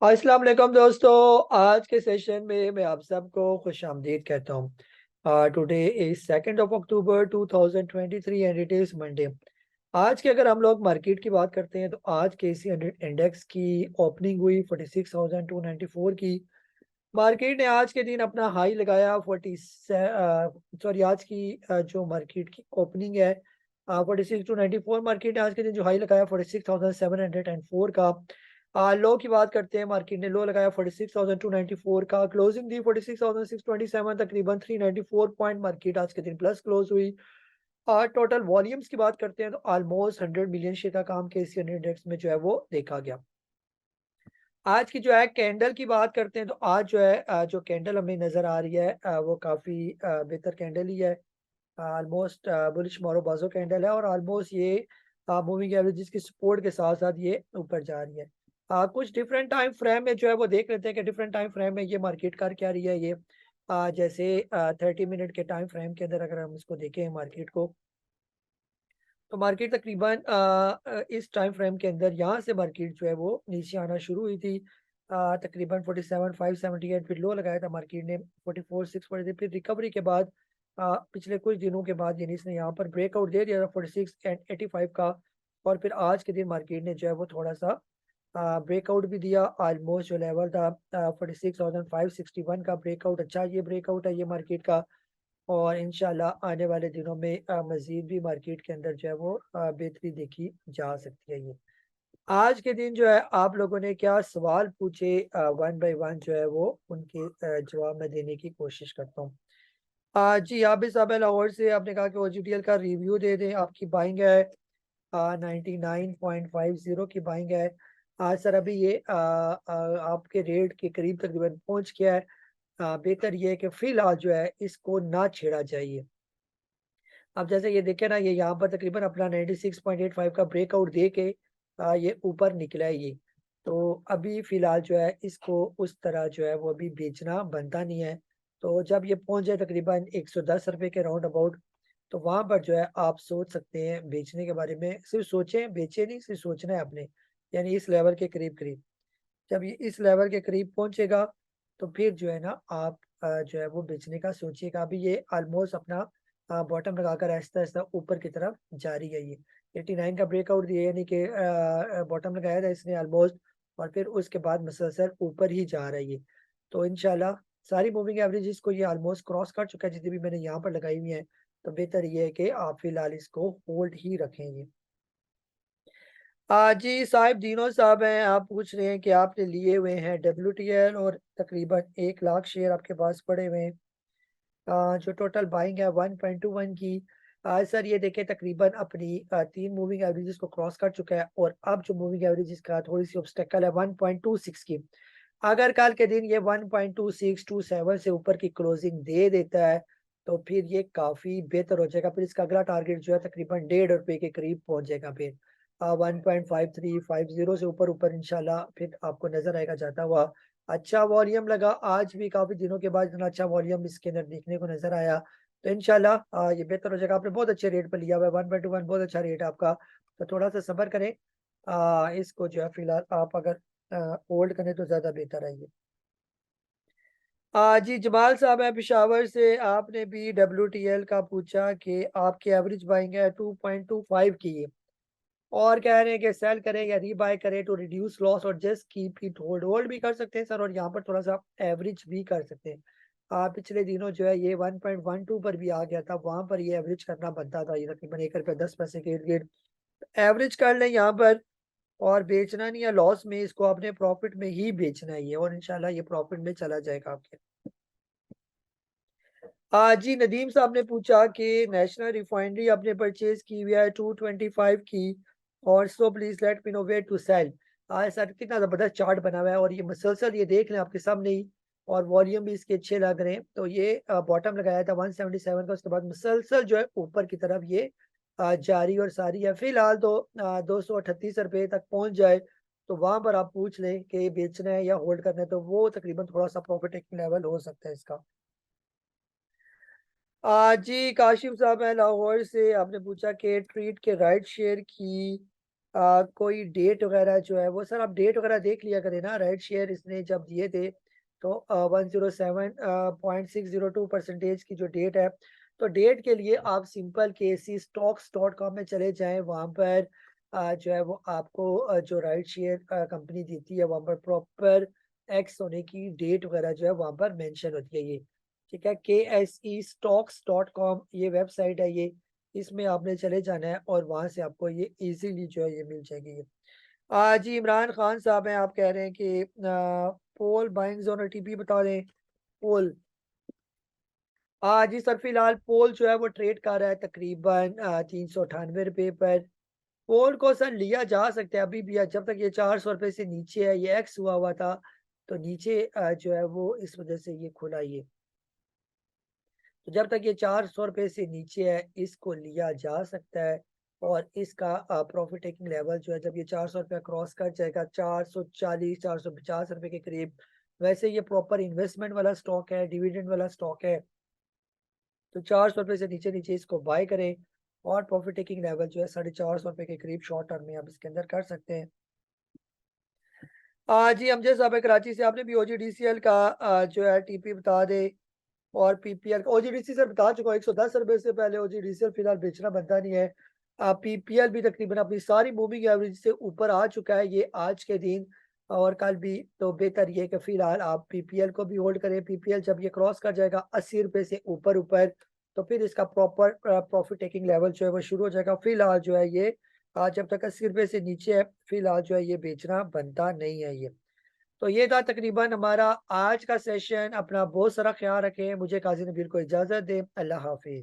अस्सलाम वालेकुम दोस्तों। आज के सेशन में मैं आप सबको खुश आमदीद कहता हूँ। Today is 2 October 2023 and it is Monday. आज के अगर हम लोग मार्केट की बात करते हैं तो आज के इसी इंडेक्स की ओपनिंग हुई 46,294 की। मार्केट ने आज के दिन अपना हाई लगाया 47, आज की जो मार्केट की ओपनिंग है 46,294। मार्केट ने आज के दिन जो हाई लगाया 46,704 का। लो की बात करते हैं, मार्केट ने लो लगाया 46,294 का, क्लोजिंग दी 46,627, तकरीबन 394 पॉइंट मार्केट आज के दिन प्लस क्लोज हुई। टोटल वॉल्यूम्स की बात करते हैं तो ऑलमोस्ट 100 मिलियन शेयर का काम के एशियन इंडेक्स में जो है वो देखा गया। आज की जो है कैंडल की बात करते हैं तो आज जो है जो कैंडल हमें नज़र आ रही है वो काफ़ी बेहतर कैंडल ही है। ऑलमोस्ट बुलिश मोरोबाजो कैंडल है और ऑलमोस्ट ये मूविंग एवरेजेस की सपोर्ट के साथ साथ ये ऊपर जा रही है। कुछ डिफरेंट टाइम फ्रेम में जो है वो देख लेते हैं कि डिफरेंट टाइम फ्रेम में ये मार्केट कर क्या रही है। ये जैसे 30 मिनट के टाइम फ्रेम के अंदर अगर हम इसको देखें मार्केट को, तो मार्केट तकरीबन इस टाइम फ्रेम के अंदर यहाँ से मार्केट जो है वो नीचे आना शुरू हुई थी। तकरीबन 47,578 फिर लो लगाया था मार्केट ने 44,643। फिर रिकवरी के बाद पिछले कुछ दिनों के बाद यानी इसने यहाँ पर ब्रेकआउट दे दिया था 46 एंड 85 का। और फिर आज के दिन मार्केट ने जो है वो थोड़ा सा ब्रेकआउट भी दिया। ऑलमोस्ट जो लेवल था 46,561 का ब्रेकआउट, अच्छा ये ब्रेकआउट है ये मार्केट का। और इंशाल्लाह आने वाले दिनों में मज़ीद भी मार्केट के अंदर जो है वो बेहतरी देखी जा सकती है। ये आज के दिन जो है आप लोगों ने क्या सवाल पूछे, वन बाय वन जो है वो उनके जवाब मैं देने की कोशिश करता हूँ। जी आबिद साहब है लाहौर से, आपने कहा कि ओजीटीएल का रिव्यू दे दें। आपकी बाइंग है 99.50 की बाइंग है। सर अभी ये आपके रेट के करीब तकरीबन पहुंच गया है। बेहतर ये है कि फिलहाल जो है इसको ना छेड़ा जाइए। अब जैसे ये देखें ना, ये यहाँ पर तकरीबन अपना 96.85 का ब्रेकआउट दे के ये ऊपर निकला है ये। तो अभी फ़िलहाल जो है इसको उस तरह जो है वो अभी बेचना बनता नहीं है। तो जब ये पहुँच जाए तकरीबन ₹110 के राउंड अबाउट, तो वहाँ पर जो है आप सोच सकते हैं बेचने के बारे में। सिर्फ़ सोचें, बेचें नहीं, सिर्फ़ सोचना है आपने। यानी इस लेवल के करीब-करीब। जब ये इस लेवल के करीब पहुँचेगा, तो फिर जो है ना आप जो है वो बेचने का सोचिएगा। अभी ये ऑलमोस्ट अपना बॉटम लगाकर आहिस्ता-आहिस्ता ऊपर की तरफ जा रही है ये। 89 का ब्रेकआउट दिया यानी कि बॉटम लगाया था इसने ऑलमोस्ट, और फिर उसके बाद मुसलसल ऊपर ही जा रहा है ये। तो इंशाल्लाह सारी मूविंग एवरेजेस को ये ऑलमोस्ट क्रॉस कर चुका है जितनी भी मैंने यहाँ पर लगाई हुई हैं। तो बेहतर ये है कि आप फिलहाल इसको होल्ड ही रखें ये। जी साहिब दीनो साहब हैं, आप पूछ रहे हैं कि आपने लिए हुए हैं डब्ल्यूटीएल और तकरीबन 1 लाख शेयर आपके पास पड़े हुए हैं। जो टोटल बाइंग है 1.21 की। सर ये देखें तकरीबन अपनी 3 मूविंग एवरेजेस को क्रॉस कर चुका है और अब जो मूविंग एवरेजेस का थोड़ी सी ऑब्स्टेकल है 1.26 की। अगर कल के दिन ये 1.2627 से ऊपर की क्लोजिंग दे देता है तो फिर ये काफ़ी बेहतर हो जाएगा। फिर इसका अगला टारगेट जो है तकरीबन ₹1.5 के करीब पहुँच जाएगा फिर। 1.5350 से ऊपर इंशाल्लाह फिर आपको नज़र आएगा जाता हुआ। अच्छा वॉल्यूम लगा, आज भी काफ़ी दिनों के बाद इतना अच्छा वॉल्यूम इसके अंदर देखने को नज़र आया। तो इंशाल्लाह ये बेहतर हो जाएगा। आपने बहुत अच्छे रेट पे लिया हुआ है, 1/1 बहुत अच्छा रेट है आपका। तो थोड़ा-सा सब्र करें। इसको जो है फिलहाल आप अगर होल्ड करें तो ज़्यादा बेहतर है ये। जी जमाल साहब हैं पेशावर से, आपने भी डब्ल्यूटीएल का पूछा कि आपकी एवरेज बाइंग है 2.25 की है और कह रहे हैं कि सेल करें या रीबाय करें टू रिड्यूस लॉस और just keep it hold. Hold भी कर सकते हैं सर और यहाँ पर थोड़ा-सा एवरेज भी कर सकते हैं। पिछले दिनों जो है ये 1.12 पर भी आ गया था, वहाँ पर ये एवरेज करना बनता था, ये तकरीबन ₹1.10 के इर्द-गिर्द। एवरेज कर लें यहाँ पर और बेचना नहीं है लॉस में, इसको आपने प्रॉफिट में ही बेचना है ये, और इंशाल्लाह ये प्रॉफिट में चला जाएगा आपके। जी नदीम साहब ने पूछा कि नेशनल रिफाइनरी आपने परचेज की हुई है 225 की और so please let me know where to sell. Sir कितना ज़बरदस्त चार्ट बना हुआ है और ये मुसलसल ये देख लें आपके सामने ही, और वॉल्यूम भी इसके अच्छे लग रहे हैं। तो ये बॉटम लगाया था 177 का, उसके बाद मुसलसल जो है ऊपर की तरफ ये जारी और सारी है। फिलहाल तो 238 रुपये तक पहुंच जाए तो वहां पर आप पूछ लें कि बेचना है या होल्ड करना है, तो वो तकरीबन थोड़ा सा प्रॉफिट टेकिंग लेवल हो सकता है इसका। जी काशिफ साहब है लाहौर से, आपने पूछा कि ट्रीट के राइट शेयर की कोई डेट वगैरह जो है वो सर आप डेट वगैरह देख लिया करें ना, राइट शेयर इसने जब दिए थे तो 107.602% की जो डेट है, तो डेट के लिए आप सिंपल केसी स्टॉक्स डॉट कॉम में चले जाएं। वहाँ पर जो है वो आपको जो राइट शेयर कंपनी देती है वहाँ पर प्रॉपर एक्स होने की डेट वगैरह जो है वहाँ पर मेंशन होती है ये, ठीक है। KSE स्टॉक्स डॉट कॉम ये वेबसाइट है ये, इसमें आपने चले जाना है और वहां से आपको ये इजीली जो है ये मिल जाएगी ये। जी इमरान खान साहब हैं, आप कह रहे हैं कि पोल बाइंग जोन और टीपी बता दें। पोल जी सर फिलहाल पोल जो है वो ट्रेड कर रहा है तकरीबन 398 रुपये पर। पोल को सर लिया जा सकता है अभी भी, जब तक ये 400 रुपये से नीचे है, ये एक्स हुआ हुआ था तो नीचे जो है वो इस वजह से ये खुला ये। तो जब तक ये 400 रुपये से नीचे है इसको लिया जा सकता है। और इसका प्रॉफिट टेकिंग लेवल जो है जब ये 400 रुपया क्रॉस कर जाएगा 440 450 रुपये के करीब। वैसे ये प्रॉपर इन्वेस्टमेंट वाला स्टॉक है, डिविडेंड वाला स्टॉक है, तो 400 रुपये से नीचे नीचे इसको बाय करें। और प्रॉफिट टेकिंग लेवल जो है 450 रुपये के करीब शॉर्ट टर्म में आप इसके अंदर कर सकते हैं। जी अमजद साहब है कराची से, आपने भी OGDCL का जो है टीपी बता दे और पीपीएल का। ओजीडीसी सर बता चुका हूँ, 110 रुपए से पहले ओजीडीसीएल फिलहाल बेचना बनता नहीं है। पीपीएल भी तकरीबन अपनी सारी मूविंग एवरेज से ऊपर आ चुका है ये आज के दिन और कल भी। तो बेहतर ये है कि फिलहाल आप पीपीएल को भी होल्ड करें। पीपीएल जब ये क्रॉस कर जाएगा 80 रुपए से ऊपर ऊपर तो फिर इसका प्रॉपर प्रॉफिट टेकिंग लेवल जो है वो शुरू हो जाएगा। फिलहाल जो है ये जब तक 80 रुपए से नीचे है फिलहाल जो है ये बेचना बनता नहीं है ये। तो ये था तकरीबन हमारा आज का सेशन। अपना बहुत सारा ख्याल रखें। मुझे काजी नबील को इजाज़त दें। अल्लाह हाफिज़।